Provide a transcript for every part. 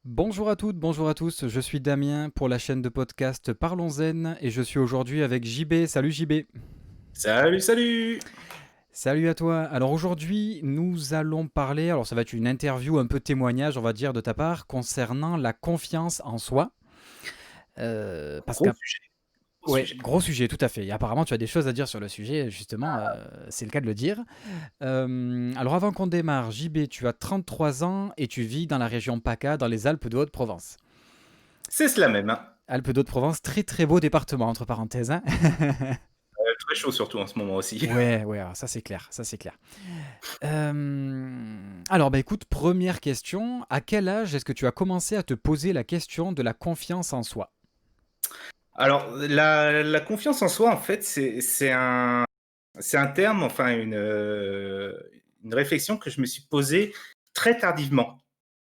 Bonjour à toutes, bonjour à tous, je suis Damien pour la chaîne de podcast Parlons Zen et je suis aujourd'hui avec JB. Salut JB. Salut, salut! Salut à toi. Alors aujourd'hui, nous allons parler, alors ça va être une interview, un peu témoignage, on va dire, de ta part, concernant la confiance en soi. Parce Gros qu'un sujet, gros ouais, sujet. gros sujet, tout à fait. Et apparemment, tu as des choses à dire sur le sujet, justement, c'est le cas de le dire. Alors avant qu'on démarre, JB, tu as 33 ans et tu vis dans la région PACA, dans les Alpes de Haute-Provence. C'est cela même, hein. Alpes de Haute-Provence, très très beau département, entre parenthèses, hein. Très chaud surtout en ce moment aussi. Ouais, ouais, alors ça c'est clair, ça c'est clair. Alors, bah écoute, première question, à quel âge est-ce que tu as commencé à te poser la question de la confiance en soi? Alors la confiance en soi, en fait, c'est un terme, enfin une réflexion que je me suis posée très tardivement.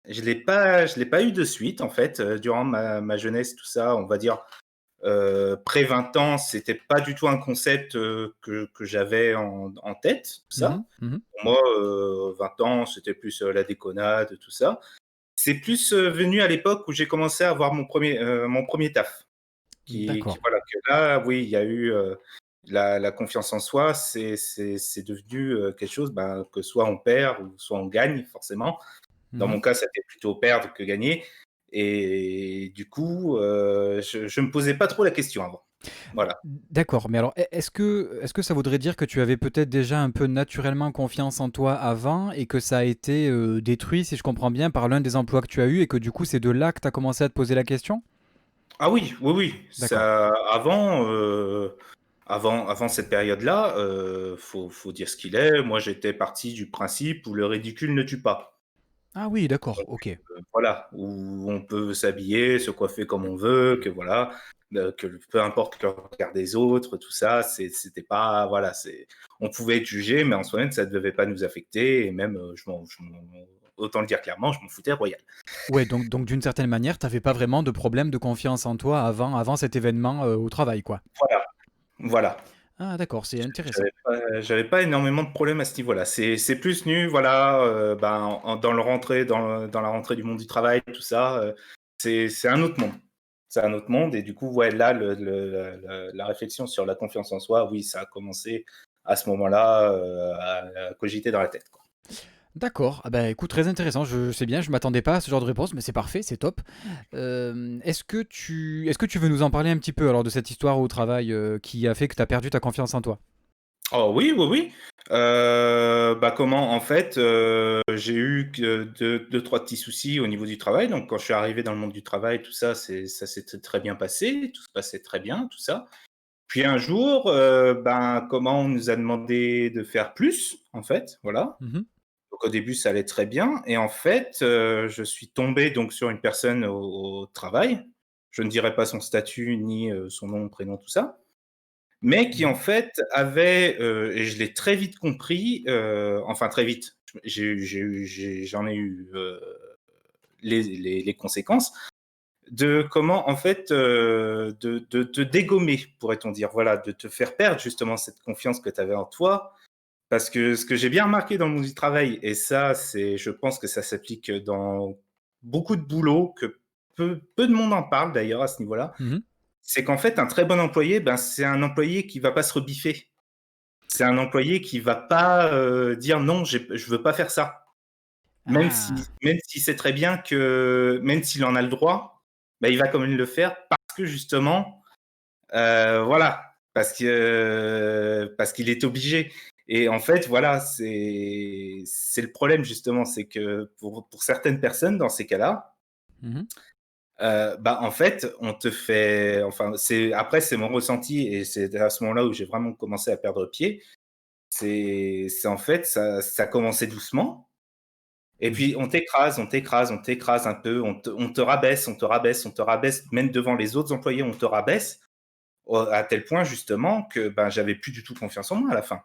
Je l'ai pas eu de suite en fait, durant ma jeunesse, tout ça, on va dire, près 20 ans, c'était pas du tout un concept, que j'avais en tête, tout Mhm, ça. mhm. Pour moi, 20 ans, c'était plus, la déconnade, tout ça. C'est plus, venu à l'époque où j'ai commencé à avoir mon premier taf, qui D'accord. voilà, que là, oui, il y a eu, la confiance en soi, c'est devenu, quelque chose, ben, que soit on perd ou soit on gagne forcément. Dans Mhm. mon cas, c'était plutôt perdre que gagner et du coup, je me posais pas trop la question avant. Voilà. D'accord, mais alors est-ce que ça voudrait dire que tu avais peut-être déjà un peu naturellement confiance en toi avant et que ça a été détruit, si je comprends bien, par l'un des emplois que tu as eu et que du coup c'est de là que tu as commencé à te poser la question? Ah oui, oui, oui, D'accord. ça avant cette période-là, faut dire ce qu'il est. Moi, j'étais parti du principe où le ridicule ne tue pas. Ah oui, d'accord, ok. Voilà, où on peut s'habiller, se coiffer comme on veut, que voilà, que peu importe le regard des autres, tout ça, c'était pas voilà, on pouvait être jugé, mais en soi-même, ça ne devait pas nous affecter et même, autant le dire clairement, je m'en foutais royal. Ouais, donc d'une certaine manière, tu n'avais pas vraiment de problème de confiance en toi avant cet événement au travail, quoi. Voilà, voilà. Ah d'accord, c'est intéressant. J'avais pas énormément de problèmes à ce niveau-là. C'est plus nu, voilà, ben, dans la rentrée du monde du travail, tout ça, c'est un autre monde. C'est un autre monde et du coup, ouais, là, la réflexion sur la confiance en soi, oui, ça a commencé à ce moment-là, à cogiter dans la tête, quoi. D'accord, ah bah écoute, très intéressant, je sais bien, je m'attendais pas à ce genre de réponse, mais c'est parfait, c'est top. Est-ce que tu veux nous en parler un petit peu alors de cette histoire au travail qui a fait que tu as perdu ta confiance en toi? Oh oui, oui, oui. Bah, comment? En fait, j'ai eu que 2-3 petits soucis au niveau du travail. Donc quand je suis arrivé dans le monde du travail, tout ça, ça s'était très bien passé, tout se passait très bien, tout ça. Puis un jour, ben, comment on nous a demandé de faire plus, en fait, voilà. Mhm. Donc au début, ça allait très bien et en fait, je suis tombé donc sur une personne au travail. Je ne dirai pas son statut ni, son nom, prénom, tout ça. Mais qui en Mhm. fait avait, et je l'ai très vite compris, enfin très vite, j'en ai eu, les conséquences de comment en fait, de te dégommer, pourrait-on dire. Voilà, de te faire perdre justement cette confiance que tu avais en toi. Parce que ce que j'ai bien remarqué dans le monde du travail et ça, je pense que ça s'applique dans beaucoup de boulots, que peu de monde en parle d'ailleurs à ce niveau-là, Mhm. c'est qu'en fait un très bon employé, ben, c'est un employé qui va pas se rebiffer. C'est un employé qui va pas, dire: «Non, je veux pas faire ça». Ah, Même s'il sait très bien que même s'il en a le droit, bah, il va quand même le faire parce que justement, voilà, parce qu'il est obligé et en fait, voilà, c'est le problème justement, c'est que pour certaines personnes dans ces cas-là, mhm. bah, en fait, on te fait enfin, c'est mon ressenti et c'est à ce moment-là où j'ai vraiment commencé à perdre pied. C'est en fait, ça commençait doucement et Mhm. puis on t'écrase, on t'écrase, on t'écrase un peu, on te rabaisse, on te rabaisse, on te rabaisse, même devant les autres employés, on te rabaisse, à tel point justement que, ben, j'avais plus du tout confiance en moi à la fin.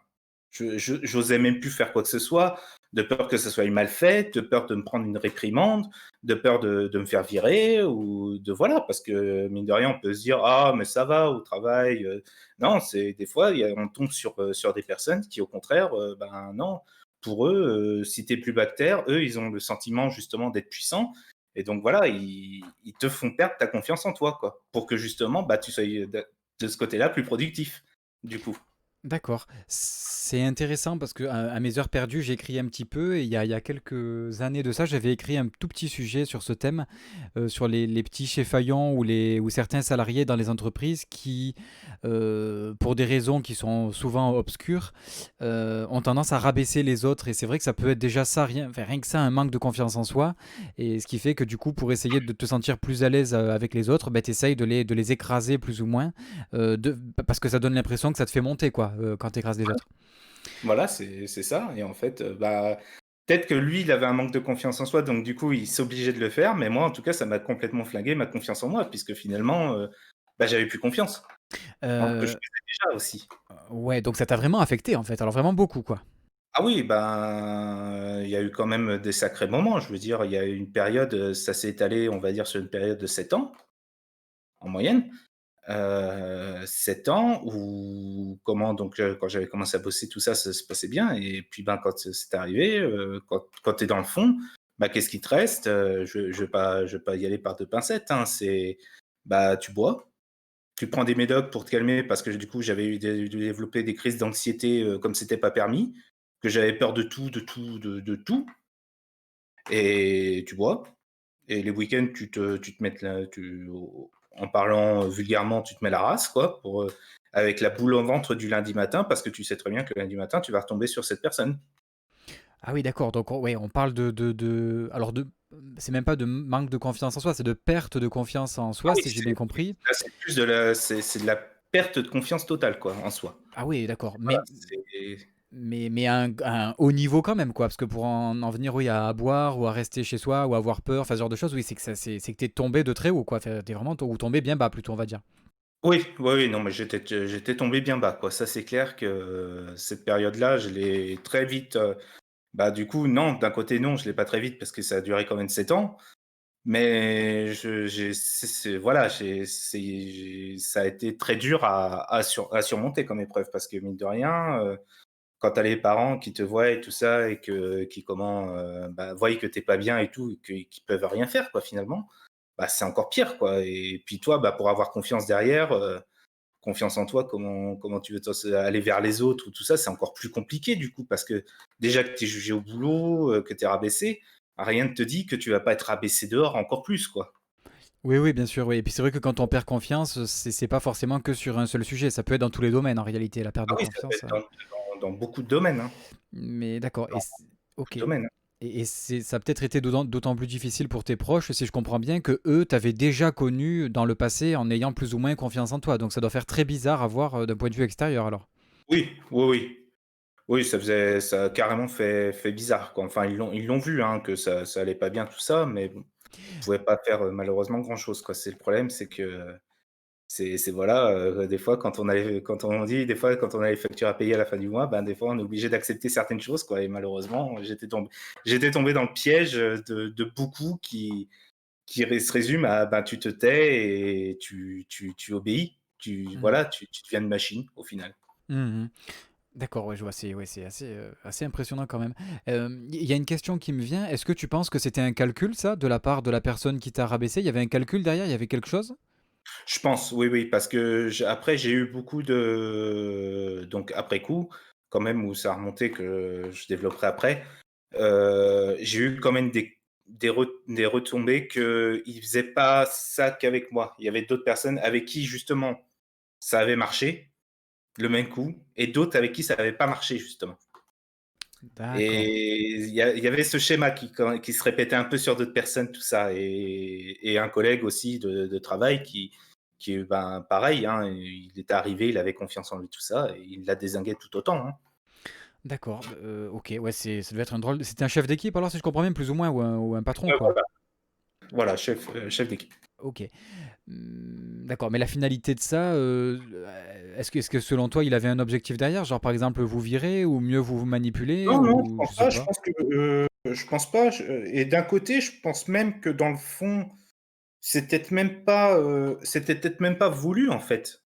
J'osais même plus faire quoi que ce soit, de peur que ce soit mal fait, de peur de me prendre une réprimande, de peur de me faire virer ou de voilà, parce que mine de rien, on peut se dire: «Ah mais ça va au travail», non, c'est des fois, on tombe sur des personnes qui au contraire, ben non, pour eux, si tu es plus bas que terre, eux, ils ont le sentiment justement d'être puissants Et donc voilà, ils te font perdre ta confiance en toi, quoi, pour que justement, bah, tu sois de ce côté-là plus productif, du coup. D'accord. C'est intéressant parce que à mes heures perdues, j'écris un petit peu et il y a quelques années de ça, j'avais écrit un tout petit sujet sur ce thème, sur les petits chefs-faillants ou certains salariés dans les entreprises qui, pour des raisons qui sont souvent obscures, ont tendance à rabaisser les autres. Et c'est vrai que ça peut être déjà ça, rien que ça, un manque de confiance en soi. Et ce qui fait que du coup, pour essayer de te sentir plus à l'aise avec les autres, ben, tu essayes de les écraser plus ou moins parce que ça donne l'impression que ça te fait monter, quoi, quand tu écrases les autres. Voilà, c'est ça et en fait, bah, peut-être que lui, il avait un manque de confiance en soi, donc du coup, il s'obligeait de le faire, mais moi, en tout cas, ça m'a complètement flingué ma confiance en moi puisque finalement, bah, j'avais plus confiance, alors que je Euh, faisais déjà aussi. ouais, donc ça t'a vraiment affecté en fait, alors vraiment beaucoup, quoi. Ah oui, ben, il y a eu quand même des sacrés moments. Je veux dire, il y a eu une période, ça s'est étalé, on va dire, sur une période de 7 ans, en moyenne. 7 ans où comment donc quand j'avais commencé à bosser tout ça, ça se passait bien et puis, ben, quand c'est arrivé, quand tu es dans le fond, bah, qu'est-ce qui te reste? Je vais pas y aller par 2 pincettes, hein. C'est, bah, tu bois, tu prends des médocs pour te calmer parce que du coup, j'avais eu développé des crises d'anxiété, comme c'était pas permis, que j'avais peur de tout, de tout, de tout et tu bois et les week-ends, tu te mets la tu en parlant vulgairement, tu te mets la race quoi pour, avec la boule au ventre du lundi matin parce que tu sais très bien que lundi matin, tu vas retomber sur cette personne. Ah oui, d'accord, donc ouais, on parle alors c'est même pas de manque de confiance en soi, c'est de perte de confiance en Ah soi, oui, si j'ai bien compris. là, c'est plus de la c'est de la perte de confiance totale quoi, en soi. Ah oui, d'accord, Voilà, mais c'est mais à un haut niveau quand même, quoi, parce que pour en venir, oui, à boire ou à rester chez soi ou à avoir peur, enfin, ce genre de choses, oui, c'est que t'es tombé de très haut, quoi. Enfin, t'es vraiment ou tombé bien bas, plutôt, on va dire. oui, oui, oui, non mais j'étais tombé bien bas quoi. Ça, c'est clair que, cette période-là, je l'ai très vite, bah, du coup, non, d'un côté non, je l'ai pas très vite parce que ça a duré quand même 7 ans. Mais voilà, ça a été très dur à surmonter comme épreuve parce que mine de rien, quand tu as les parents qui te voient et tout ça et qui comment, bah, voient que tu es pas bien et tout et qu'ils peuvent rien faire quoi finalement, bah, c'est encore pire quoi et puis toi, bah, pour avoir confiance derrière, confiance en toi, comment tu veux aller vers les autres ou tout ça, c'est encore plus compliqué du coup parce que déjà que tu es jugé au boulot, que tu es rabaissé, rien ne te dit que tu vas pas être rabaissé dehors encore plus quoi. Oui, oui, bien sûr, oui. Et puis c'est vrai que quand on perd confiance, c'est pas forcément que sur un seul sujet. Ça peut être dans tous les domaines, en réalité, la perte Ah de oui, ça peut confiance. être dans beaucoup de domaines, hein, Mais d'accord. dans beaucoup Ok. de domaines. Et ça a peut-être été d'autant plus difficile pour tes proches, si je comprends bien, que eux t'avaient déjà connu dans le passé en ayant plus ou moins confiance en toi. Donc ça doit faire très bizarre à voir d'un point de vue extérieur, alors. Oui, oui, oui. Oui, ça a carrément fait bizarre quoi. Enfin, ils l'ont vu, hein, que ça allait pas bien tout ça, mais bon, ils pouvaient pas faire, malheureusement grand chose quoi. C'est le problème, c'est que c'est voilà, des fois quand on dit des fois quand on a les factures à payer à la fin du mois, ben, des fois on est obligé d'accepter certaines choses quoi et malheureusement, j'étais tombé dans le piège, de beaucoup qui se résume à, ben, tu te tais et tu obéis. Mhm. Voilà, tu deviens une machine au final. Mhm. D'accord, ouais, je vois, c'est ouais, c'est assez impressionnant quand même. Il y a une question qui me vient. Est-ce que tu penses que c'était un calcul, ça, de la part de la personne qui t'a rabaissé? Il y avait un calcul derrière? Il y avait quelque chose? Je pense, oui, oui, parce que après j'ai eu beaucoup de donc après coup, quand même où ça a remonté que je développerai après, j'ai eu quand même des retombées qu'ils faisaient pas ça qu'avec moi. Il y avait d'autres personnes avec qui justement ça avait marché, le même coup et d'autres avec qui ça avait pas marché justement. D'accord. Et il y avait ce schéma qui se répétait un peu sur d'autres personnes, tout ça et un collègue aussi de travail qui ben, pareil, hein, il était arrivé, il avait confiance en lui, tout ça et il l'a dézingué tout autant, hein. D'accord. Ok, ouais, ça devait être un drôle. C'était un chef d'équipe, alors, si je comprends bien, plus ou moins, ou un patron, Ouais, quoi. voilà. Voilà, chef d'équipe. Ok. D'accord, mais la finalité de ça, est-ce que selon toi, il avait un objectif derrière? Genre, par exemple, vous virer ou mieux vous manipuler Non, non, je ou je pense sais pas, je pas? pense que, je pense pas, et d'un côté, je pense même que dans le fond, c'était peut-être même pas voulu, en fait,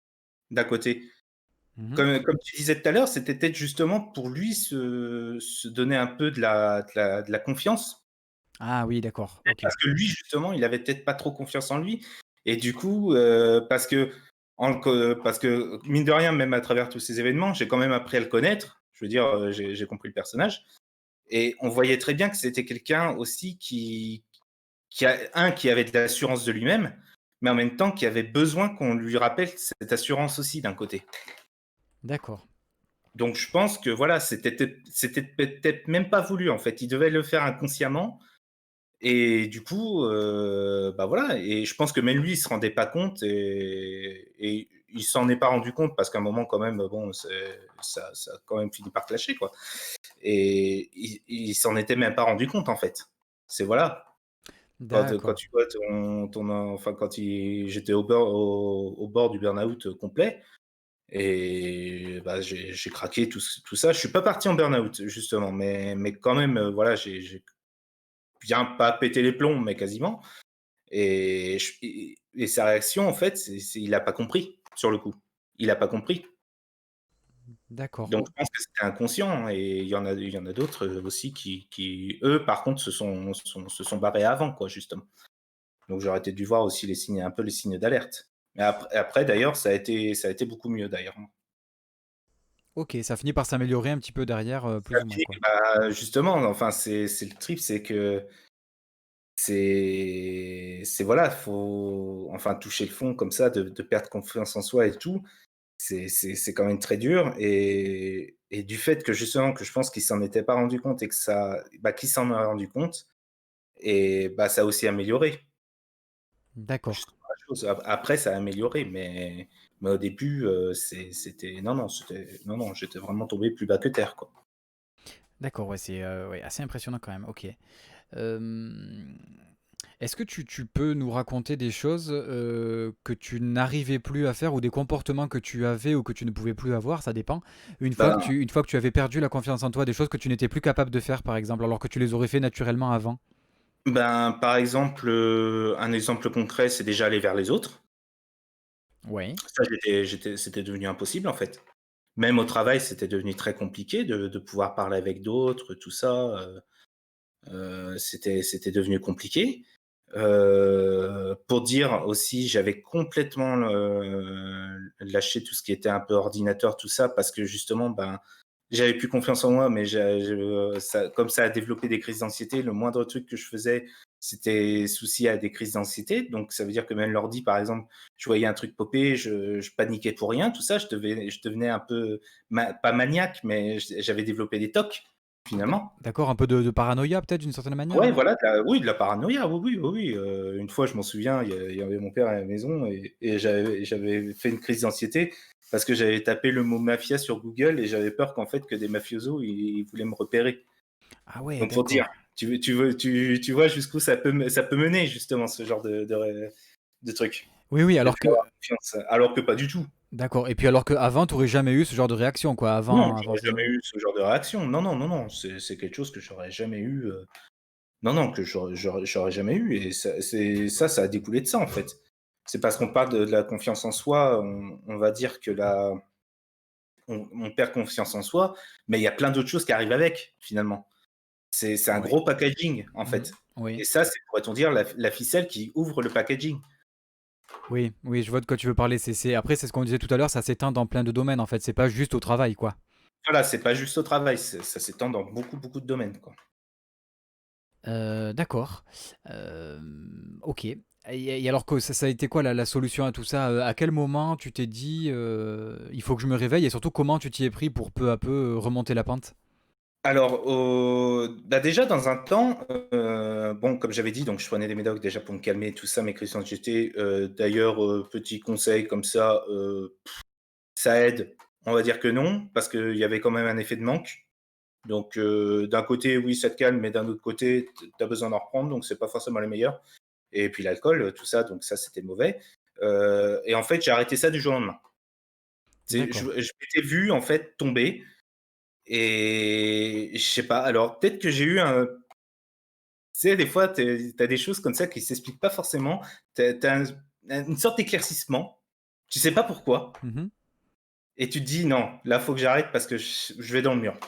d'un côté. Mhm. Comme tu disais tout à l'heure, c'était peut-être justement pour lui se donner un peu de la confiance. Ah oui, d'accord, OK. Parce que lui, justement, il avait peut-être pas trop confiance en lui et du coup, parce que mine de rien, même à travers tous ces événements, j'ai quand même appris à le connaître. Je veux dire, j'ai compris le personnage et on voyait très bien que c'était quelqu'un aussi qui avait de l'assurance de lui-même, mais en même temps qui avait besoin qu'on lui rappelle cette assurance aussi d'un côté. D'accord. Donc je pense que voilà, c'était peut-être même pas voulu en fait. Il devait le faire inconsciemment et du coup, bah, voilà et je pense que même lui, il se rendait pas compte et il s'en est pas rendu compte parce qu'à un moment quand même, bon, ça a quand même fini par clasher, quoi et il s'en était même pas rendu compte, en fait. C'est voilà, quand D'accord. tu vois enfin, j'étais au bord du burn-out complet et bah, j'ai craqué tout ça. Je suis pas parti en burn-out justement, mais quand même, voilà, j'ai bien pas pété les plombs, mais quasiment et sa réaction, en fait, c'est il a pas compris, sur le coup. Il a pas compris. D'accord. Donc je pense que c'était inconscient et il y en a d'autres, aussi qui eux, par contre, se sont barrés avant, quoi, justement. Donc j'aurais peut-être dû voir aussi les signes un peu les signes d'alerte. Mais après d'ailleurs, ça a été beaucoup mieux d'ailleurs, hein. OK, ça finit par s'améliorer un petit peu derrière, Ça plus ou moins, finit quoi. bah, justement, enfin, c'est le trip, c'est que c'est voilà, faut enfin toucher le fond comme ça, de perdre confiance en soi et tout, c'est quand même très dur et du fait que justement que je pense qu'il s'en était pas rendu compte et que qu'il s'en a rendu compte et bah, ça a aussi amélioré D'accord. justement la chose. Après ça a amélioré mais au début, c'était non, non, j'étais vraiment tombé plus bas que terre, quoi. D'accord, ouais, c'est, ouais, assez impressionnant quand même, OK. Hem, est-ce que tu peux nous raconter des choses, que tu n'arrivais plus à faire ou des comportements que tu avais ou que tu ne pouvais plus avoir, ça dépend, Ben une fois que tu avais perdu la confiance en toi, des choses que tu n'étais plus capable de faire, par exemple, alors que tu les aurais fait naturellement avant? par exemple, un exemple concret, c'est déjà aller vers les autres. Ouais, Ça, c'était devenu impossible, en fait. Même au travail, c'était devenu très compliqué de pouvoir parler avec d'autres, tout ça, c'était devenu compliqué. Pour dire aussi, j'avais complètement lâché tout ce qui était un peu ordinateur, tout ça, parce que justement, ben, j'avais plus confiance en moi, mais comme ça a développé des crises d'anxiété, le moindre truc que je faisais, c'était souci à des crises d'anxiété. Donc ça veut dire que même l'ordi, par exemple, je voyais un truc popper, je paniquais pour rien, tout ça, je devenais un peu, pas maniaque, mais j'avais développé des TOC, finalement. d'accord, un peu de paranoïa peut-être d'une certaine manière, Ouais, non? voilà, de la paranoïa, oui, oui, oui, oui, une fois, je m'en souviens, il y avait mon père à la maison et j'avais fait une crise d'anxiété parce que j'avais tapé le mot mafia sur Google et j'avais peur qu'en fait, que des mafiosos, ils voulaient me repérer. Ah ouais, Donc pour dire, d'accord. tu vois jusqu'où ça peut mener justement ce genre de truc, Oui, oui, de alors plus que avoir confiance, alors que pas du tout. d'accord et puis alors qu'avant, tu aurais jamais eu ce genre de réaction, quoi, Non, avant j'aurais ce jamais eu ce genre de réaction. Non, non, non, non, c'est quelque chose que j'aurais jamais eu, non, non, que j'aurais jamais eu et ça a découlé de ça, en fait. C'est parce qu'on parle de la confiance en soi, on va dire que on perd confiance en soi, mais il y a plein d'autres choses qui arrivent avec, finalement. C'est un ouais. gros packaging, en Mmh. fait Oui. et ça, c'est, pourrait-on dire, la ficelle qui ouvre le packaging. Oui, oui, je vois de quoi tu veux parler. C'est après, c'est ce qu'on disait tout à l'heure, ça s'éteint dans plein de domaines, en fait, c'est pas juste au travail, quoi. Voilà, c'est pas juste au travail, ça s'étend dans beaucoup, beaucoup de domaines, quoi. D'accord. OK et alors que ça a été quoi la solution à tout ça? À quel moment tu t'es dit, «Il faut que je me réveille» et surtout comment tu t'y es pris pour peu à peu, remonter la pente? Alors, déjà dans un temps, bon, comme j'avais dit, donc je prenais des médocs déjà pour me calmer tout ça, mes crises d'anxiété. D'ailleurs, petit conseil comme ça, ça aide? On va dire que non, parce qu'il y avait quand même un effet de manque. Donc, d'un côté, oui, ça te calme, mais d'un autre côté, tu as besoin d'en reprendre, donc c'est pas forcément les meilleurs. Et puis l'alcool, tout ça, donc ça, c'était mauvais. Et en fait, j'ai arrêté ça du jour au lendemain. Je D'accord. m'étais vu en fait tomber et je sais pas, alors peut-être que j'ai eu un, tu sais, des fois, tu as des choses comme ça qui s'expliquent pas forcément. Tu as une sorte d'éclaircissement, tu sais pas pourquoi Mmh. et tu te dis: «Non, là, faut que j'arrête parce que je vais dans le mur».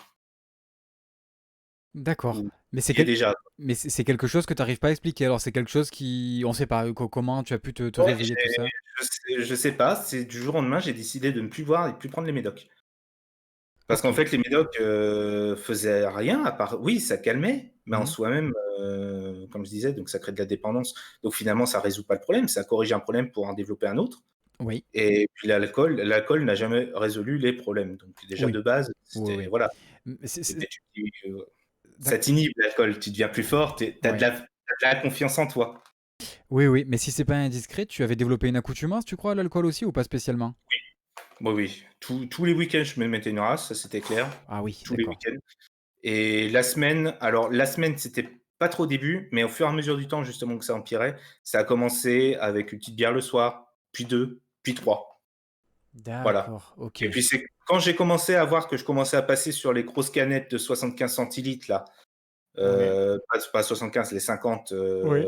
D'accord. Ou Mais c'est qui est quel déjà. mais c'est quelque chose que tu arrives pas à expliquer alors? C'est quelque chose qui on sait pas, comment tu as pu te Ouais, réveiller tout ça? je sais pas, c'est du jour au lendemain, j'ai décidé de ne plus boire et de plus prendre les médocs. Parce qu'en OK. fait, les médocs, faisaient rien à part oui, ça calmait, mais en Mmh. soi-même, comme je disais, donc ça crée de la dépendance. Donc finalement, ça résout pas le problème, ça corrige un problème pour en développer un autre. Oui, Et puis l'alcool n'a jamais résolu les problèmes. Donc déjà oui, de base, oui, c'était oui. voilà, Mmh, c'est c'était ça d'acc t'inhibe l'alcool, tu deviens plus fort, tu as ouais. de la confiance en toi. Oui, oui, mais si c'est pas indiscret, tu avais développé une accoutumance, tu crois, à l'alcool aussi ou pas spécialement? Oui, oui, tous les week-ends, je me mettais une race, ça c'était clair, Ah oui, tous les d'accord. week-ends. Et la semaine, alors la semaine, c'était pas trop au début, mais au fur et à mesure du temps, justement, que ça empirait, ça a commencé avec une petite bière le soir, puis 2, puis 3. Voilà. D'accord, Et OK. puis c'est quand j'ai commencé à voir que je commençais à passer sur les grosses canettes de 75 centilitres là, Ouais. pas 75, les 50, Oui.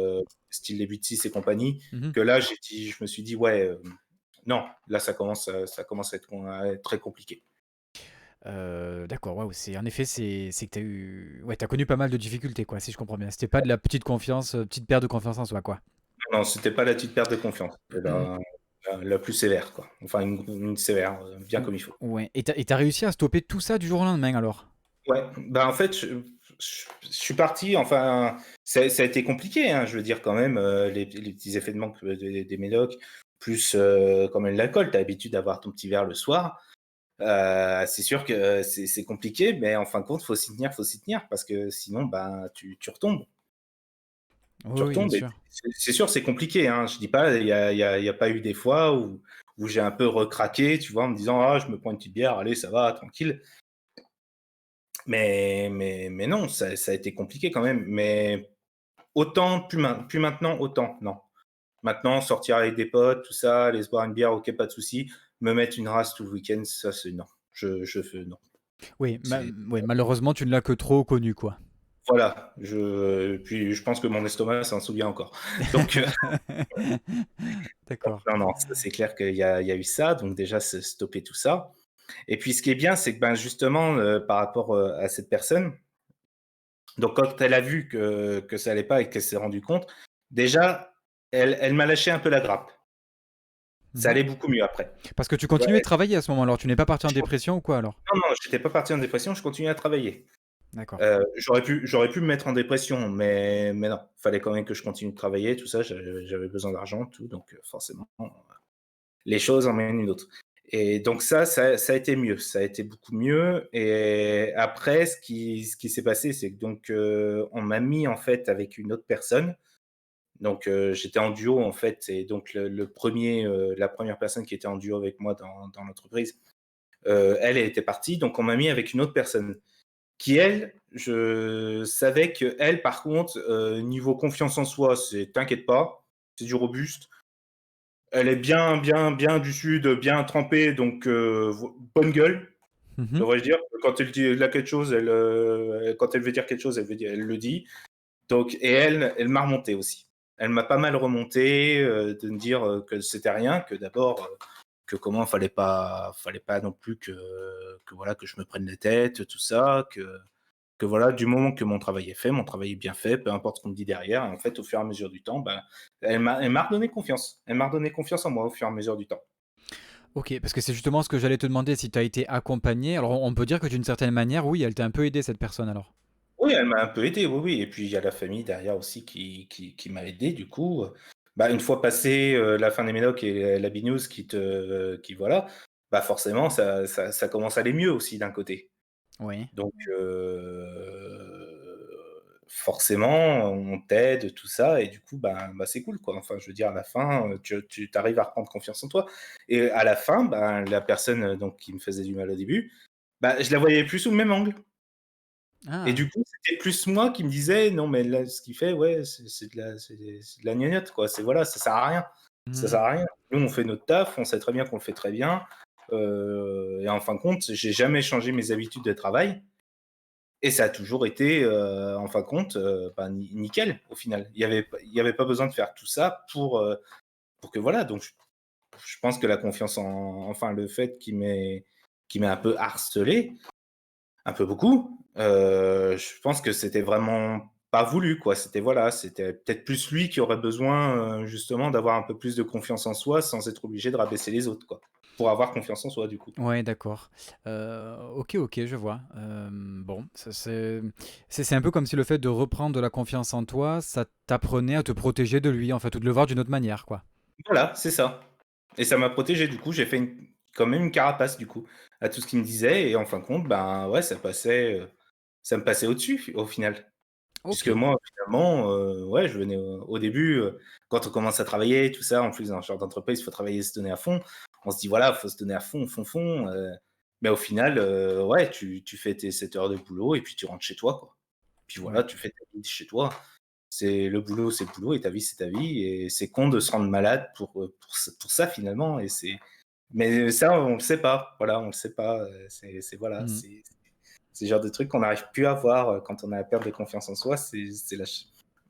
style les 8-6 et compagnie, Mmh. que là je me suis dit: «Ouais, non, là ça commence à être très compliqué». D'accord, waouh, c'est en effet, c'est que tu as eu ouais, tu as connu pas mal de difficultés, quoi, si je comprends bien. C'était pas de la petite confiance, petite perte de confiance en soi, quoi? Non, c'était pas la petite perte de confiance, c'est la plus sévère quoi. Enfin une sévère, bien Ou comme il faut. ouais et tu réussi à stopper tout ça du jour au lendemain alors? Ouais, bah, en fait, je suis parti, enfin, ça a été compliqué, hein, je veux dire quand même, les petits effets de manque, des médocs, plus, quand même l'alcool. Tu as l'habitude d'avoir ton petit verre le soir, c'est sûr que c'est compliqué, mais en fin de compte, faut s'y tenir parce que sinon, ben, tu retombes. Oui, Tu oui, bien retombes et sûr. c'est sûr, c'est compliqué, hein. Je dis pas, il y a pas eu des fois où j'ai un peu recraqué, tu vois? En me disant: «Ah, je me prends une petite bière, allez, ça va, tranquille». Mais non, ça a été compliqué quand même. Mais autant, plus maintenant, autant, non. Maintenant, sortir avec des potes, tout ça, aller se boire une bière, OK, pas de souci. Me mettre une race tout le week-end, ça, c'est non. Je fais non. Oui, C'est ouais, malheureusement, tu ne l'as que trop connu, quoi. voilà, puis je pense que mon estomac s'en souvient encore. Donc D'accord. non, non, ça, c'est clair qu'il y a eu ça, donc déjà, c'est stopper tout ça. Et puis ce qui est bien, c'est que, ben, justement, par rapport, à cette personne, donc quand elle a vu que ça allait pas et qu'elle s'est rendue compte, déjà, elle m'a lâché un peu la grappe. Ça Mmh. allait beaucoup mieux après. Parce que tu Ouais, continuais de travailler à ce moment-là? Alors tu n'es pas parti en je con dépression ou quoi alors? non, non, j'étais pas parti en dépression, je continuais à travailler. D'accord. J'aurais pu me mettre en dépression, mais non, fallait quand même que je continue de travailler, tout ça, j'avais besoin d'argent, tout, donc forcément, les choses emmènent une autre. Et donc ça a été mieux, ça a été beaucoup mieux. Et après, ce qui s'est passé, c'est que donc, on m'a mis en fait avec une autre personne. Donc, j'étais en duo en fait et donc la première personne qui était en duo avec moi dans l'entreprise, elle était partie, donc on m'a mis avec une autre personne qui elle, je savais qu'elle par contre, niveau confiance en soi, c'est t'inquiète pas, c'est du robuste. Elle est bien, bien, bien du sud, bien trempée, donc bonne gueule, Mmh. devrais-je dire. Quand elle dit là quelque chose, quand elle veut dire quelque chose, elle le dit. Donc et elle m'a remonté aussi. Elle m'a pas mal remonté, de me dire, que c'était rien, que d'abord, que comment fallait pas non plus que voilà, que je me prenne la tête, tout ça, que voilà, du moment que mon travail est fait, mon travail est bien fait, peu importe ce qu'on me dit derrière. Et en fait, au fur et à mesure du temps, ben, elle m'a redonné confiance. Elle m'a redonné confiance en moi au fur et à mesure du temps. OK, parce que c'est justement ce que j'allais te demander si tu as été accompagné. Alors on peut dire que d'une certaine manière, oui, elle t'a un peu aidé cette personne alors? Oui, elle m'a un peu aidé, oui, oui. Et puis il y a la famille derrière aussi qui m'a aidé du coup. Bah, une fois passé, la fin des médocs et la binouze qui voilà, bah, forcément ça commence à aller mieux aussi d'un côté. Oui. Donc forcément on t'aide, tout ça et du coup, bah, c'est cool quoi. Enfin je veux dire à la fin, tu arrives à reprendre confiance en toi et à la fin, ben, la personne, donc qui me faisait du mal au début, bah, je la voyais plus sous le même angle. Et Ah! du coup, c'était plus moi qui me disais: «Non, mais là, ce qu'il fait, ouais, c'est de la gnognotte, quoi. C'est voilà, ça sert à rien. Ça Mmh. sert à rien. Nous, on fait notre taf, on sait très bien qu'on le fait très bien». Et en fin de compte, j'ai jamais changé mes habitudes de travail et ça a toujours été, en fin de compte, bah, nickel, au final. Il y avait pas besoin de faire tout ça pour que voilà, donc je pense que la confiance enfin, le fait qu'il m'ait un peu harcelé, un peu beaucoup. Je pense que c'était vraiment pas voulu, quoi. C'était voilà, c'était peut-être plus lui qui aurait besoin, justement d'avoir un peu plus de confiance en soi sans être obligé de rabaisser les autres, quoi. Pour avoir confiance en soi, du coup. Ouais, d'accord. OK, OK, je vois. Bon, ça c'est un peu comme si le fait de reprendre de la confiance en toi, ça t'apprenait à te protéger de lui, en fait, ou de le voir d'une autre manière, quoi. Voilà, c'est ça et ça m'a protégé, du coup, j'ai fait quand même une carapace, du coup, à tout ce qu'il me disait et en fin de compte, ben, ouais, ça me passait au-dessus, au final. Puisque OK. moi, finalement, ouais, je venais au début, quand on commence à travailler, tout ça, en plus dans ce genre d'entreprise, il faut travailler, se donner à fond. On se dit: «Voilà, il faut se donner à fond, fond, fond», mais au final, ouais, tu fais tes 7 heures de boulot et puis tu rentres chez toi, quoi. Puis voilà, Ouais. tu fais ta vie chez toi. C'est le boulot et ta vie, c'est ta vie et c'est con de se rendre malade pour ça, finalement et mais ça, on le sait pas. Voilà, on le sait pas, c'est voilà, Mmh. c'est le genre de truc qu'on n'arrive plus à voir, quand on a la perte de confiance en soi, c'est la ch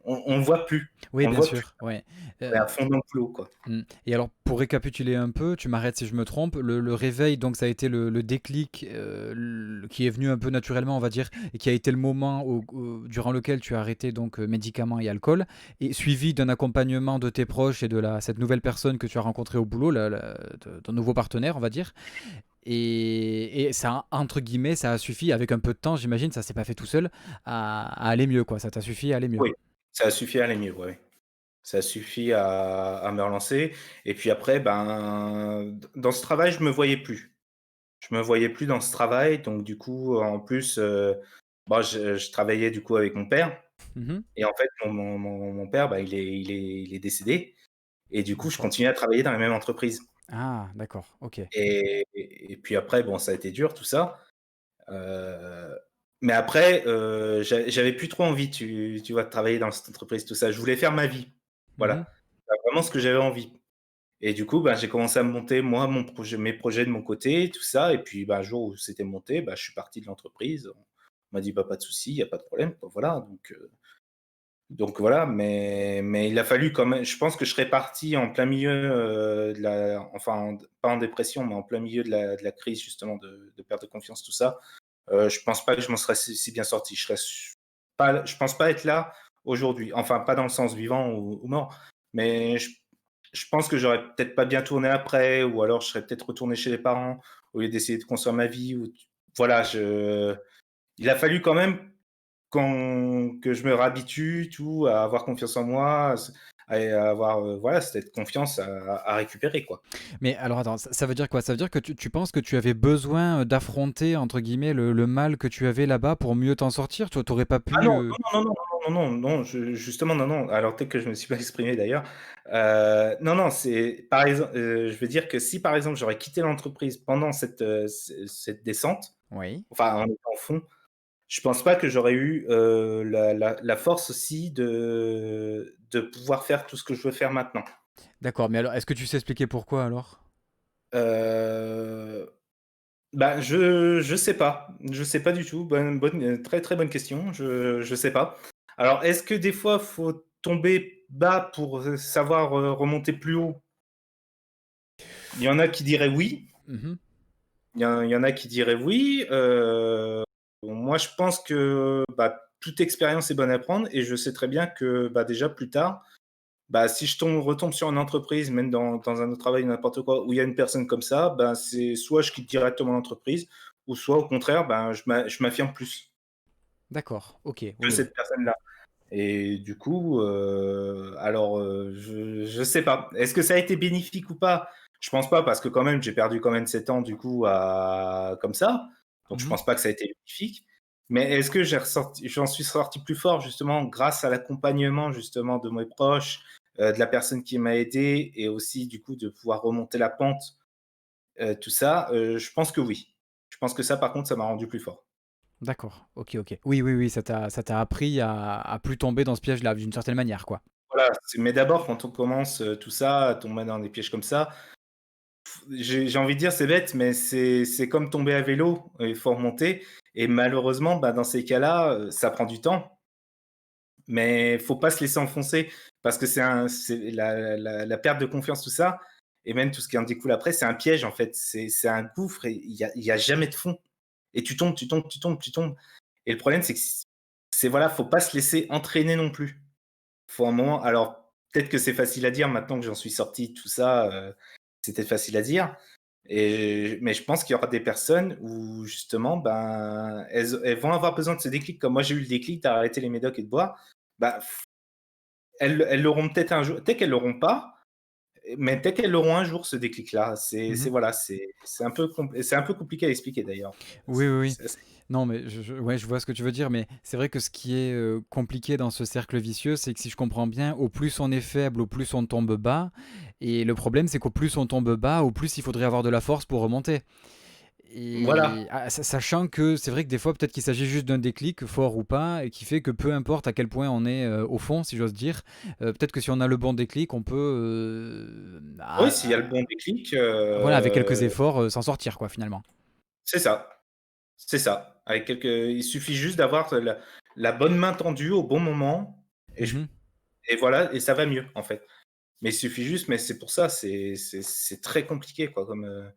on le voit plus, Oui, on le bien voit plus. sûr, ouais. On est Heu à fond dans le boulot, quoi. Et alors, pour récapituler un peu, tu m'arrêtes si je me trompe, le réveil, donc ça a été le déclic qui est venu un peu naturellement, on va dire, et qui a été le moment durant lequel tu as arrêté donc médicaments et alcool, et suivi d'un accompagnement de tes proches et de cette nouvelle personne que tu as rencontrée au boulot, ton nouveau partenaire, on va dire. Et ça, entre guillemets, ça a suffi, avec un peu de temps, j'imagine, ça s'est pas fait tout seul, à aller mieux, quoi. Ça t'a suffi à aller mieux. Oui, ça a suffi à aller mieux, ouais, ouais. Ça suffit à me relancer et puis après, ben, dans ce travail, je me voyais plus. Je me voyais plus dans ce travail donc du coup, en plus, bah, je travaillais du coup avec mon père Mhm. et en fait, mon père, bah, il est décédé et du coup, je D'accord. continuais à travailler dans la même entreprise Ah, d'accord, ok. et puis après, bon, ça a été dur tout ça, heu, mais après, j'avais plus trop envie, tu vois, de travailler dans cette entreprise, tout ça. Je voulais faire ma vie, Mhm. voilà. C'est vraiment ce que j'avais envie et du coup, bah, j'ai commencé à me monter moi mes projets de mon côté, tout ça et puis, bah, un jour où c'était monté, bah, je suis parti de l'entreprise. On m'a dit: «Bah, pas de souci, il y a pas de problème», quoi, voilà donc voilà, mais il a fallu quand même je pense que je serais parti en plein milieu, de la enfin, pas en dépression, mais en plein milieu de la crise justement de perte de confiance, tout ça. Je pense pas que je m'en serais si bien sorti. Je pense pas être là aujourd'hui. Enfin, pas dans le sens vivant ou mort, mais je pense que j'aurais peut-être pas bien tourné après ou alors je serais peut-être retourné chez les parents au lieu d'essayer de construire ma vie ou voilà, il a fallu quand même que je me réhabitue, tout, à avoir confiance en moi, à avoir, voilà, cette confiance à récupérer, quoi. Mais alors attends, ça veut dire quoi? Ça veut dire que tu penses que tu avais besoin, d'affronter entre guillemets «le mal» que tu avais là-bas pour mieux t'en sortir? Tu aurais pas Ah pu, non, non, non, non, non, non, non, non, justement, non, non. Alors peut-être que je me suis pas exprimé d'ailleurs. Non, non, c'est par exemple, je veux dire que si par exemple j'aurais quitté l'entreprise pendant cette descente, Oui. enfin en étant au fond, je pense pas que j'aurais eu, la force aussi de pouvoir faire tout ce que je veux faire maintenant. D'accord, mais alors est-ce que tu sais expliquer pourquoi alors? Heu, Bah, je sais pas. Je sais pas du tout. Très, très bonne question. Je sais pas. Alors, est-ce que des fois, faut tomber bas pour, savoir, remonter plus haut? Il y en a qui diraient oui. Mmh. Il y en a qui diraient oui. Moi, je pense que, bah, toute expérience est bonne à prendre et je sais très bien que, bah, déjà plus tard, bah, si je retombe sur une entreprise, même dans un autre travail, n'importe quoi, où il y a une personne comme ça, ben, c'est soit je quitte directement l'entreprise ou soit au contraire, ben, je m'affirme plus D'accord, OK, que oui, oui. cette personne-là et du coup, alors, je sais pas. Est-ce que ça a été bénéfique ou pas? Je pense pas parce que quand même, j'ai perdu quand même 7 ans du coup à comme ça, donc je Mmh. pense pas que ça a été bénéfique. Mais est-ce que j'en suis sorti plus fort justement grâce à l'accompagnement justement de mes proches, de la personne qui m'a aidé et aussi du coup de pouvoir remonter la pente, tout ça, je pense que oui. Je pense que ça par contre, ça m'a rendu plus fort. D'accord, OK, OK. Oui, oui, oui, ça t'a appris à plus tomber dans ce piège-là, d'une certaine manière, quoi. Voilà, mais d'abord quand on commence, tout ça, à tomber dans des pièges comme ça, j'ai envie de dire c'est bête, mais c'est comme tomber à vélo, il faut remonter et malheureusement, bah, dans ces cas-là, ça prend du temps, mais faut pas se laisser enfoncer parce que c'est la perte de confiance, tout ça et même tout ce qui en découle après, c'est un piège en fait. C'est un gouffre et il y a jamais de fond et tu tombes, tu tombes, tu tombes, tu tombes Et le problème, c'est que c'est voilà, faut pas se laisser entraîner non plus. Faut un moment alors peut-être que c'est facile à dire maintenant que j'en suis sorti, tout ça, c'était facile à dire mais je pense qu'il y aura des personnes où justement, ben, elles vont avoir besoin de ce déclic comme moi j'ai eu le déclic d'arrêter les médocs et de boire. Bah, elles l'auront peut-être un jour, peut-être qu'elles l'auront pas, mais peut-être qu'elles l'auront un jour ce déclic-là. C'est Mmh. voilà, c'est un peu compliqué à expliquer d'ailleurs. Oui, oui, oui. C'est assez Non, mais ouais, je vois ce que tu veux dire, mais c'est vrai que ce qui est compliqué dans ce cercle vicieux, c'est que si je comprends bien, au plus on est faible, au plus on tombe bas. Et le problème, c'est qu'au plus on tombe bas, au plus il faudrait avoir de la force pour remonter. Et voilà. sachant que c'est vrai que des fois, peut-être qu'il s'agit juste d'un déclic, fort ou pas, et qui fait que peu importe à quel point on est au fond, si j'ose dire, peut-être que si on a le bon déclic, on peut, Oui, s'il y a le bon déclic, voilà, avec quelques efforts, s'en sortir, quoi, finalement. c'est ça, c'est ça. Avec quelques il suffit juste d'avoir la bonne main tendue au bon moment et je Mhm. et voilà et ça va mieux, en fait. Mais il suffit juste mais c'est pour ça, c'est très compliqué, quoi, comme,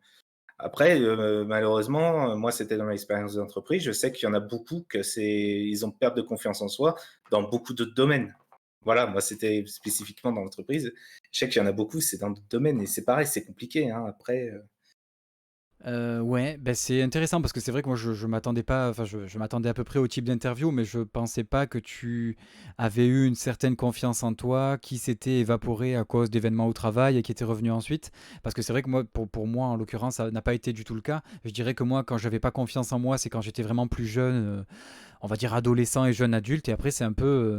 après, malheureusement, moi, c'était dans l'expérience d'entreprise. Je sais qu'il y en a beaucoup que ils ont perte de confiance en soi dans beaucoup d'autres domaines. Voilà, moi, c'était spécifiquement dans l'entreprise. Je sais qu'il y en a beaucoup, c'est dans d'autres domaines et c'est pareil, c'est compliqué, hein, après, Ouais, bah, c'est intéressant parce que c'est vrai que moi je m'attendais pas, enfin je m'attendais à peu près au type d'interview, mais je pensais pas que tu avais eu une certaine confiance en toi qui s'était évaporée à cause d'événements au travail et qui était revenu ensuite. Parce que c'est vrai que moi, pour moi en l'occurrence, ça n'a pas été du tout le cas. Je dirais que moi, quand j'avais pas confiance en moi, c'est quand j'étais vraiment plus jeune, on va dire adolescent et jeune adulte, et après c'est un peu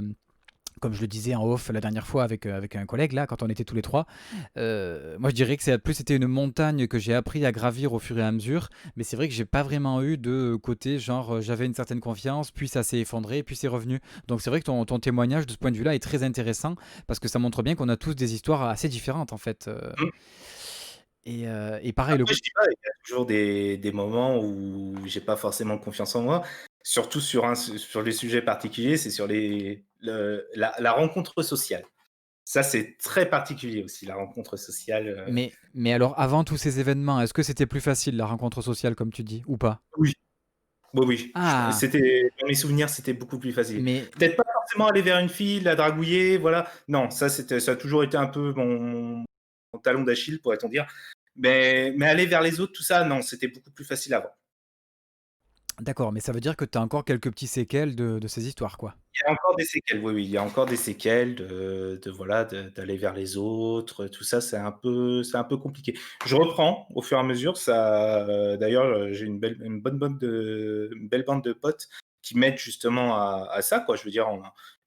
comme je le disais en off la dernière fois avec un collègue là, quand on était tous les trois, moi je dirais que c'est plus c'était une montagne que j'ai appris à gravir au fur et à mesure, mais c'est vrai que j'ai pas vraiment eu de côté genre j'avais une certaine confiance, puis ça s'est effondré, puis c'est revenu. Donc c'est vrai que ton témoignage de ce point de vue-là est très intéressant parce que ça montre bien qu'on a tous des histoires assez différentes en fait. mmh. Et pareil, Après, je dis pas, il y a toujours des moments où j'ai pas forcément confiance en moi, surtout sur les sujets particuliers, c'est sur la rencontre sociale. Ça, c'est très particulier aussi, la rencontre sociale, mais alors avant tous ces événements, est-ce que c'était plus facile la rencontre sociale comme tu dis ou pas? oui. Oui, oui, Ah, c'était dans mes souvenirs, c'était beaucoup plus facile. mais Peut-être pas forcément aller vers une fille, la dragouiller, voilà. Non, ça a toujours été un peu mon talon d'Achille, pourrait-on dire. Mais aller vers les autres, tout ça, non, c'était beaucoup plus facile avant. d'accord, mais ça veut dire que tu as encore quelques petits séquelles de ces histoires, quoi? Il y a encore des séquelles, oui, oui, il y a encore des séquelles voilà, d'aller vers les autres, tout ça, c'est un peu compliqué. Je reprends au fur et à mesure, ça, d'ailleurs, j'ai une belle bande de potes qui m'aident justement à ça, quoi. Je veux dire,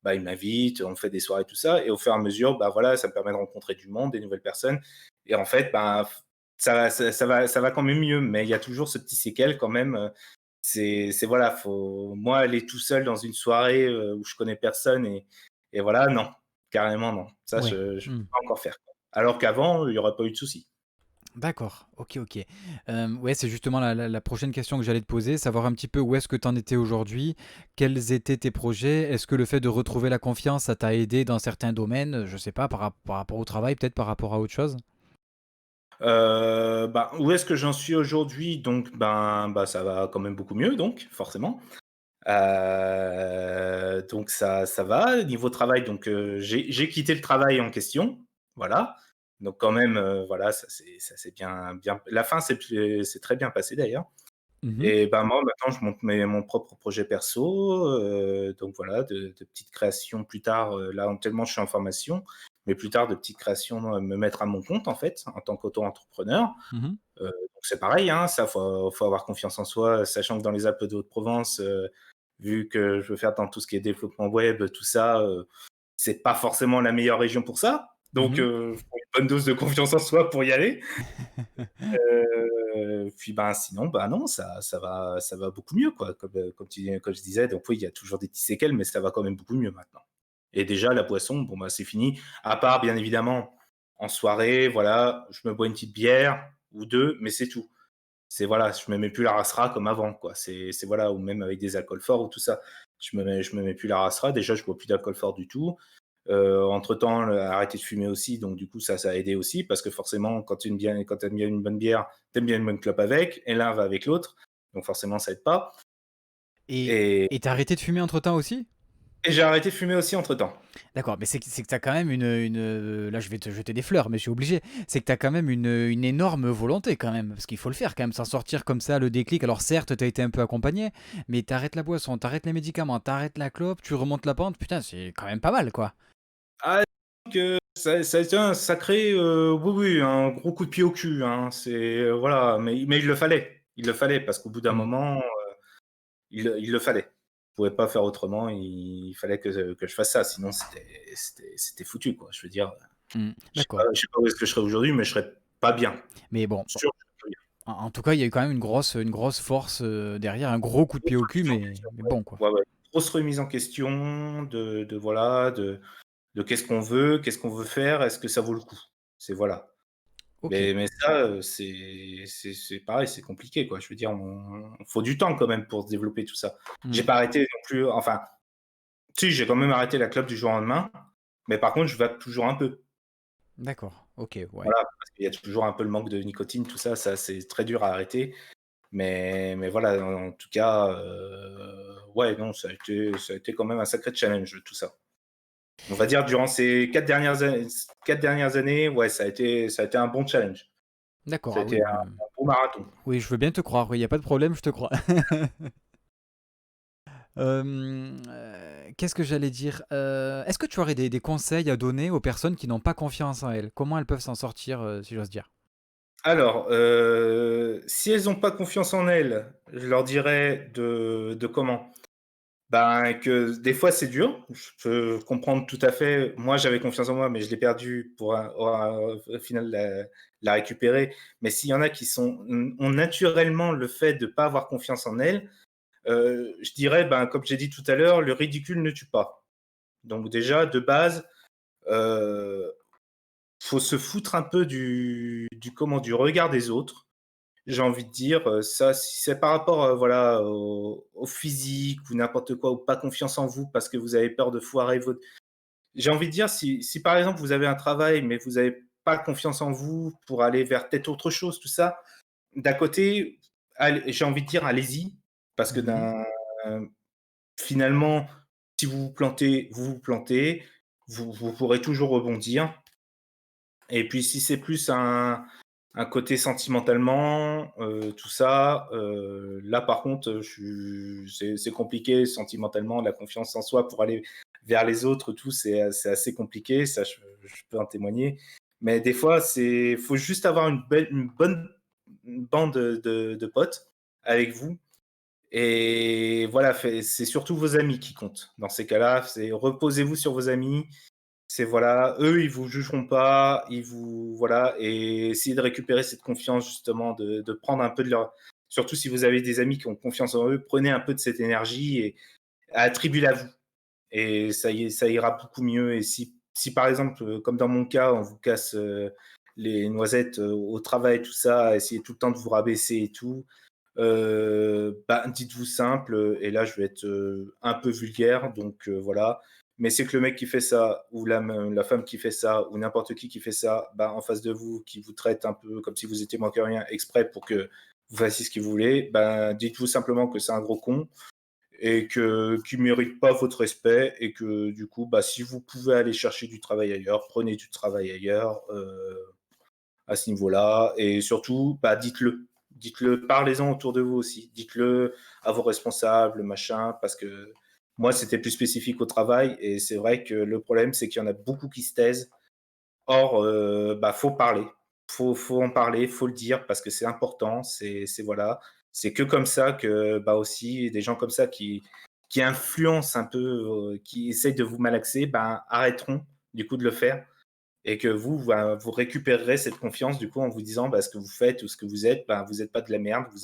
bah, ils m'invitent, on fait des soirées, tout ça et au fur et à mesure, bah, voilà, ça me permet de rencontrer du monde, des nouvelles personnes et en fait, ben, ça va quand même mieux, mais il y a toujours ce petit séquelle quand même, c'est voilà, faut moi aller tout seul dans une soirée, où je connais personne et voilà, non, carrément non. Ça, Ouais. je peux Mmh. pas encore faire, quoi. Alors qu'avant, il y aurait pas eu de souci. D'accord. OK, OK. Ouais, c'est justement la prochaine question que j'allais te poser, savoir un petit peu où est-ce que tu en étais aujourd'hui? Quels étaient tes projets? Est-ce que le fait de retrouver la confiance, ça t'a aidé dans certains domaines? Je sais pas, par rapport au travail, peut-être par rapport à autre chose? Bah, où est-ce que j'en suis aujourd'hui? Donc bah, ça va quand même beaucoup mieux donc, forcément. Donc ça va. Niveau travail, donc j'ai quitté le travail en question, voilà. Donc quand même, voilà, ça s'est bien la fin s'est très bien passée d'ailleurs. Mmh. Et ben, moi, maintenant, je monte mon propre projet perso, donc voilà, de petites créations plus tard, là, actuellement, je suis en formation, mais plus tard, de petites créations, me mettre à mon compte, en fait, en tant qu'auto-entrepreneur. Mmh. Donc c'est pareil, hein, ça, faut avoir confiance en soi, sachant que dans les Alpes de Haute-Provence, vu que je veux faire dans tout ce qui est développement web, tout ça, c'est pas forcément la meilleure région pour ça. Donc Mmh. faut une bonne dose de confiance en soi pour y aller. Puis, ben, sinon, bah, non, ça va beaucoup mieux, quoi, comme je disais. Donc oui, il y a toujours des petits séquelles, mais ça va quand même beaucoup mieux maintenant. Et déjà la boisson, bon, bah, c'est fini. À part, bien évidemment, en soirée, voilà, je me bois une petite bière ou 2, mais c'est tout. C'est voilà, je me mets plus la rasera comme avant, quoi. C'est voilà, ou même avec des alcools forts ou tout ça. Je me mets plus la rasera. Déjà, je bois plus d'alcool fort du tout. Entre-temps, arrêté de fumer aussi, donc du coup, ça a aidé aussi parce que forcément, quand tu aimes bien une bonne bière, tu aimes bien une bonne clope avec et l'un va avec l'autre, donc forcément, ça aide pas. Et Et, et t'as arrêté de fumer entre-temps aussi? et j'ai arrêté de fumer aussi entre temps. D'accord, mais c'est que tu quand même là je vais te jeter des fleurs, mais je suis obligé. C'est que t'as quand même une énorme volonté quand même, parce qu'il faut le faire quand même, s'en sortir comme ça, le déclic. Alors certes, t'as été un peu accompagné, mais t'arrêtes la boisson, t'arrêtes les médicaments, t'arrêtes la clope, tu remontes la pente, putain, c'est quand même pas mal, quoi. Ah, que ça a été un sacré, oui, oui, un gros coup de pied au cul, hein. Voilà, mais il le fallait. Il le fallait parce qu'au bout d'un Mm. moment, il le fallait. Je pouvais pas faire autrement, il fallait que je fasse ça, sinon c'était foutu, quoi. Je veux dire, Mm. D'accord. je sais pas où est-ce que je serais aujourd'hui, mais je serais pas bien. Mais bon, Sûr que je serais pas bien. en tout cas, il y a eu quand même une grosse force derrière, un gros coup de pied Grosse au cul, remise en question, mais ouais. bon, quoi. Ouais, ouais. Grosse remise en question de voilà, de qu'est-ce qu'on veut faire? Est-ce que ça vaut le coup? C'est voilà. Ok. Mais ça, c'est pareil, c'est compliqué, quoi. Je veux dire, faut du temps quand même pour se développer tout ça. J'ai Mm. pas arrêté non plus, enfin, si, j'ai quand même arrêté la clope du jour au lendemain, mais par contre, je vape toujours un peu. D'accord. Ok, ouais. Voilà, parce qu'il y a toujours un peu le manque de nicotine, tout ça, c'est très dur à arrêter. Mais voilà, en tout cas, ouais, non, ça a été quand même un sacré challenge, tout ça. On va dire durant ces 4 dernières années, ouais, ça a été un bon challenge. D'accord. Ça a Ah été oui. un bon marathon. Oui, je veux bien te croire. Il n'y a pas de problème, je te crois. Qu'est-ce que j'allais dire? Est-ce que tu aurais des conseils à donner aux personnes qui n'ont pas confiance en elles? Comment elles peuvent s'en sortir, si j'ose dire? Alors, si elles ont pas confiance en elles, je leur dirais de comment? Ben, que des fois c'est dur, je peux comprendre tout à fait. Moi, j'avais confiance en moi, mais je l'ai perdue pour au final la récupérer. Mais s'il y en a qui ont naturellement le fait de pas avoir confiance en elles, je dirais, ben, comme j'ai dit tout à l'heure, le ridicule ne tue pas. Donc déjà, de base, heu, faut se foutre un peu du regard des autres. J'ai envie de dire, ça, si c'est par rapport, voilà, au physique ou n'importe quoi, ou pas confiance en vous parce que vous avez peur de foirer votre j'ai envie de dire, si par exemple vous avez un travail, mais vous avez pas confiance en vous pour aller vers peut-être autre chose, tout ça, d'un côté, j'ai envie de dire allez-y, parce que Mmh. finalement, si vous vous plantez, vous vous plantez, vous pourrez toujours rebondir. Et puis si c'est plus un côté sentimentalement, tout ça, là par contre, c'est compliqué sentimentalement, la confiance en soi pour aller vers les autres, tout, c'est assez compliqué, ça je peux en témoigner. Mais des fois, faut juste avoir une bonne bande de potes avec vous et voilà, c'est surtout vos amis qui comptent. Dans ces cas-là, c'est reposez-vous sur vos amis, c'est voilà, eux, ils vous jugeront pas, ils vous voilà et essayez de récupérer cette confiance justement, de prendre un peu de leur surtout si vous avez des amis qui ont confiance en eux, prenez un peu de cette énergie et attribuez-la vous et ça ira beaucoup mieux et si par exemple, comme dans mon cas, on vous casse, les noisettes, au travail, tout ça, essayez tout le temps de vous rabaisser et tout, bah, dites-vous simple, et là je vais être, un peu vulgaire donc voilà, mais c'est que le mec qui fait ça ou la femme qui fait ça ou n'importe qui fait ça, bah, en face de vous, qui vous traite un peu comme si vous étiez moins que rien exprès pour que vous fassiez ce qu'il voulait, ben, dites-vous simplement que c'est un gros con et qu'il ne mérite pas votre respect et que du coup, bah, si vous pouvez aller chercher du travail ailleurs, prenez du travail ailleurs, à ce niveau-là. Et surtout, bah, dites-le. Dites-le, parlez-en autour de vous aussi. Dites-le à vos responsables, machin, parce que moi, c'était plus spécifique au travail. Et c'est vrai que le problème, c'est qu'il y en a beaucoup qui se taisent. Or, bah, faut parler. Faut en parler, faut le dire, parce que c'est important. Voilà. C'est que comme ça que, bah, aussi, des gens comme ça qui influencent un peu, qui essayent de vous malaxer, ben, arrêteront du coup de le faire et que vous, bah, vous récupérerez cette confiance du coup en vous disant bah, ce que vous faites ou ce que vous êtes, bah, vous n'êtes pas de la merde, vous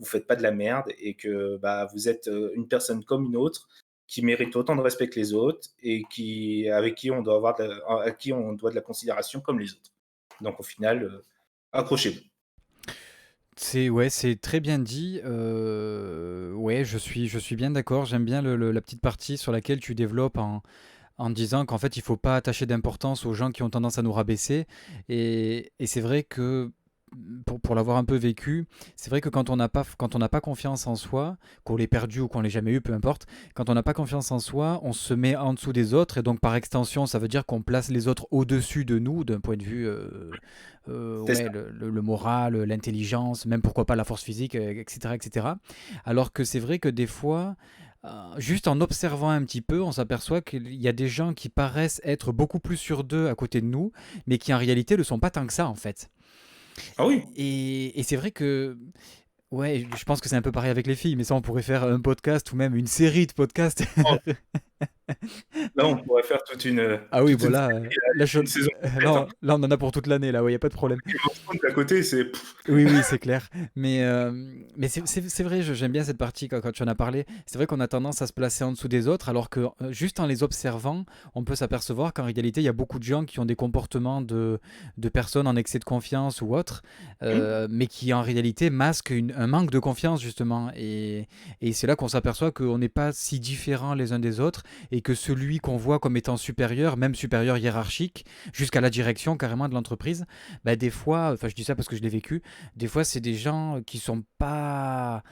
faites pas de la merde et que bah, vous êtes une personne comme une autre qui mérite autant de respect que les autres et avec qui on doit à qui on doit de la considération comme les autres. Donc au final, accrochez-vous. C'est ouais, c'est très bien dit. Ouais, je suis bien d'accord. J'aime bien la petite partie sur laquelle tu développes en disant qu'en fait, il faut pas attacher d'importance aux gens qui ont tendance à nous rabaisser. Et c'est vrai que pour l'avoir un peu vécu, c'est vrai que quand on n'a pas confiance en soi, qu'on l'ait perdu ou qu'on l'ait jamais eu, peu importe, quand on n'a pas confiance en soi, on se met en dessous des autres et donc par extension, ça veut dire qu'on place les autres au-dessus de nous d'un point de vue, C'est ouais, ça. le moral, l'intelligence, même pourquoi pas la force physique, etc., etc. Alors que c'est vrai que des fois, juste en observant un petit peu, on s'aperçoit qu'il y a des gens qui paraissent être beaucoup plus sûrs d'eux à côté de nous, mais qui en réalité ne sont pas tant que ça en fait. Ah oui. Et c'est vrai que, ouais, je pense que c'est un peu pareil avec les filles, mais ça, on pourrait faire un podcast ou même une série de podcasts. Oh, là, on pourrait faire Ah oui, toute une voilà, série, là, une saison complète, hein. là, on en a pour toute l'année, là, ouais, y a pas de problème. Game of Thrones à côté, c'est Oui, oui, c'est clair. Mais c'est vrai, j'aime bien cette partie quand tu en as parlé. C'est vrai qu'on a tendance à se placer en dessous des autres, alors que juste en les observant, on peut s'apercevoir qu'en réalité, il y a beaucoup de gens qui ont des comportements de personnes en excès de confiance ou autres, Mmh. mais qui en réalité masquent un manque de confiance, justement. Et c'est là qu'on s'aperçoit qu'on n'est pas si différents les uns des autres, et que celui qu'on voit comme étant supérieur, même supérieur hiérarchique, jusqu'à la direction carrément de l'entreprise, bah, des fois, enfin je dis ça parce que je l'ai vécu, des fois, c'est des gens qui sont pas.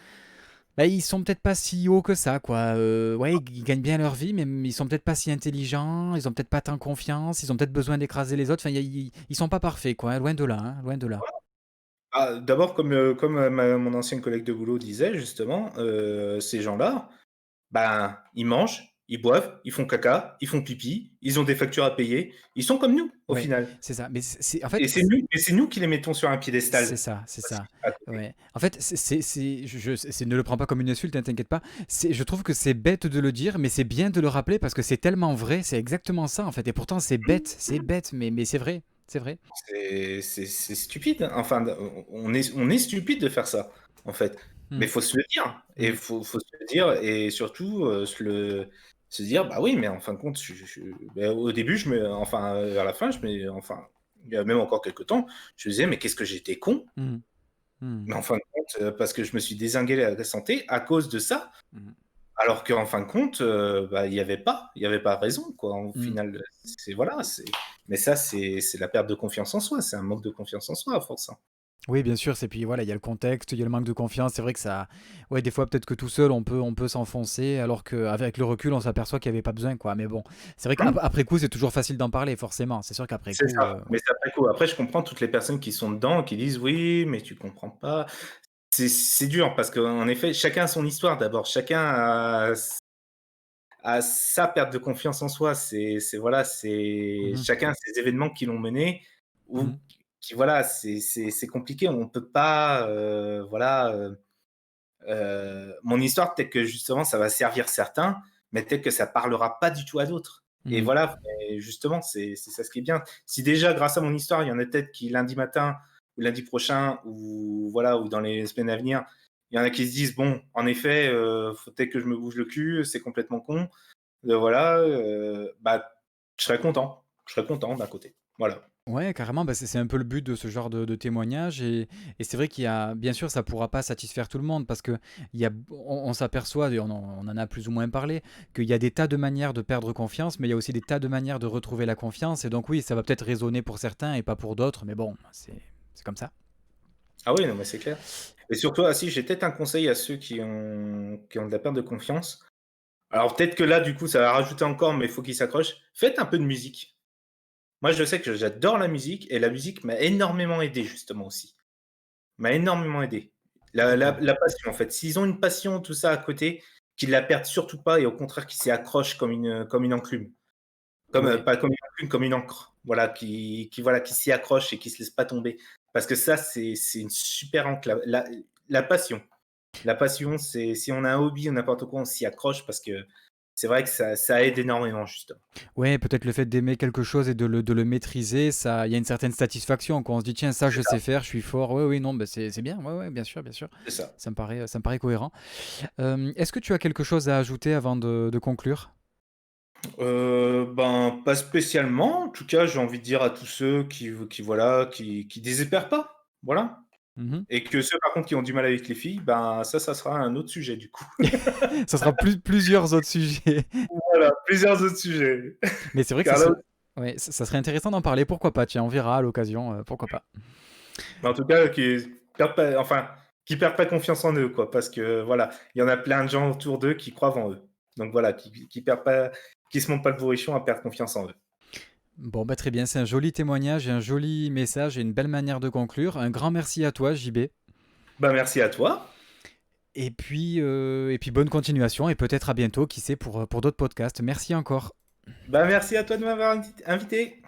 Bah, ils sont peut-être pas si hauts que ça, quoi. Ouais, ils gagnent bien leur vie, mais ils sont peut-être pas si intelligents, ils ont peut-être pas tant confiance, ils ont peut-être besoin d'écraser les autres. Enfin, ils sont pas parfaits, quoi, hein, loin de là, hein, loin de là. Ah, d'abord, comme mon ancien collègue de boulot disait justement, ces gens-là, ben, ils mangent, ils boivent, ils font caca, ils font pipi, ils ont des factures à payer, ils sont comme nous, au Ouais, final. c'est ça. Mais en fait, Et c'est nous qui les mettons sur un c'est piédestal ça, c'est aussi, ça. à côté. Ouais. En fait, ne le prends pas comme une insulte, hein, t'inquiète pas. Je trouve que c'est bête de le dire, mais c'est bien de le rappeler parce que c'est tellement vrai. C'est exactement ça, en fait. Et pourtant, c'est bête, mais c'est vrai, c'est vrai. C'est stupide, hein. Enfin, on est stupide de faire ça, en fait. Mais Mm, faut se le dire et mm, faut se le dire et surtout, se dire: «Bah oui, mais en fin de compte, au début, vers la fin, il y a même encore quelque temps, je me disais: «Mais qu'est-ce que j'étais con!» mm, Mais mm, en fin de compte, parce que je me suis dézingué la santé à cause de ça, mm, alors qu'en fin de compte, bah, il y avait pas raison, quoi. Au mm. final, voilà, mais ça, c'est la perte de confiance en soi, c'est un manque de confiance en soi à force, hein. Oui, bien sûr, c'est puis voilà, il y a le contexte, il y a le manque de confiance. C'est vrai que ça, ouais, des fois peut-être que tout seul on peut s'enfoncer, alors qu'avec le recul, on s'aperçoit qu'il n'y avait pas besoin, quoi. Mais bon, c'est vrai Mmh, qu'après coup, c'est toujours facile d'en parler, forcément. C'est sûr qu'après c'est coup, ça, mais ouais. c'est après coup. Après, je comprends toutes les personnes qui sont dedans, qui disent: «Oui, mais tu comprends pas». C'est dur parce qu'en effet, chacun a son histoire d'abord, chacun a sa perte de confiance en soi. Voilà, c'est Mhm, chacun a ses événements qui l'ont mené ou mhm, qui voilà, c'est compliqué. On peut pas, voilà, mon histoire, peut-être que justement ça va servir certains, mais peut-être que ça parlera pas du tout à d'autres. Et mhm. voilà, et justement, c'est ça ce qui est bien. Si déjà grâce à mon histoire, il y en a peut-être qui lundi matin ou lundi prochain ou voilà, ou dans les semaines à venir, il y en a qui se disent: «Bon, en effet, faut peut-être que je me bouge le cul, c'est complètement con». Voilà, bah, je serais content d'un côté. Voilà. Ouais, carrément, bah, c'est un peu le but de ce genre de témoignage. Et c'est vrai qu'il y a, bien sûr, ça pourra pas satisfaire tout le monde parce que on s'aperçoit, et on en a plus ou moins parlé, qu'il y a des tas de manières de perdre confiance, mais il y a aussi des tas de manières de retrouver la confiance. Et donc, oui, ça va peut-être résonner pour certains et pas pour d'autres, mais bon, c'est comme ça. Ah oui, non, mais c'est clair. Et surtout, ah si, j'ai peut-être un conseil à ceux qui ont de la perte de confiance. Alors peut-être que là, du coup, ça va rajouter encore, mais il faut qu'ils s'accrochent. Faites un peu de musique. Moi, je sais que j'adore la musique et la musique m'a énormément aidé justement aussi. M'a énormément aidé. D'accord. La passion, en fait. S'ils ont une passion, tout ça à côté, qu'ils la perdent surtout pas et au contraire qu'ils s'y accrochent comme une enclume. Ouais. Pas comme une enclume, comme une encre. Voilà, voilà, qui s'y accroche et qui se laisse pas tomber. Parce que ça, c'est une super encre. La passion. La passion, c'est si on a un hobby ou n'importe quoi, on s'y accroche parce que c'est vrai que ça aide énormément, justement. Ouais, peut-être le fait d'aimer quelque chose et de le maîtriser, ça, il y a une certaine satisfaction, quand on se dit, tiens, ça, C'est je ça, sais faire, je suis fort. Ouais, oui, non, bah, c'est bien. Ouais, ouais, bien sûr, bien sûr. c'est ça. Ça me paraît cohérent. Est-ce que tu as quelque chose à ajouter avant de conclure? Ben, pas spécialement. En tout cas, j'ai envie de dire à tous ceux qui voilà, qui désespèrent pas, voilà. Mhm. Et que ceux, par contre, qui ont du mal avec les filles, ben, ça sera un autre sujet, du coup. Ça sera plusieurs autres sujets. Voilà, plusieurs autres sujets. Mais c'est vrai que Car là ouais, ça serait intéressant d'en parler. Pourquoi pas? Tiens, on verra à l'occasion. Pourquoi pas? Mais en tout cas, qui perdent pas confiance en eux, quoi. Parce que voilà, il y en a plein de gens autour d'eux qui croient en eux. Donc voilà, qui perdent pas, qui se montent pas le bourrichon à perdre confiance en eux. Bon, bah très bien, c'est un joli témoignage et un joli message et une belle manière de conclure. Un grand merci à toi, JB. Bah merci à toi. Et puis bonne continuation et peut-être à bientôt, qui sait, pour d'autres podcasts. Merci encore. Bah merci à toi de m'avoir invité.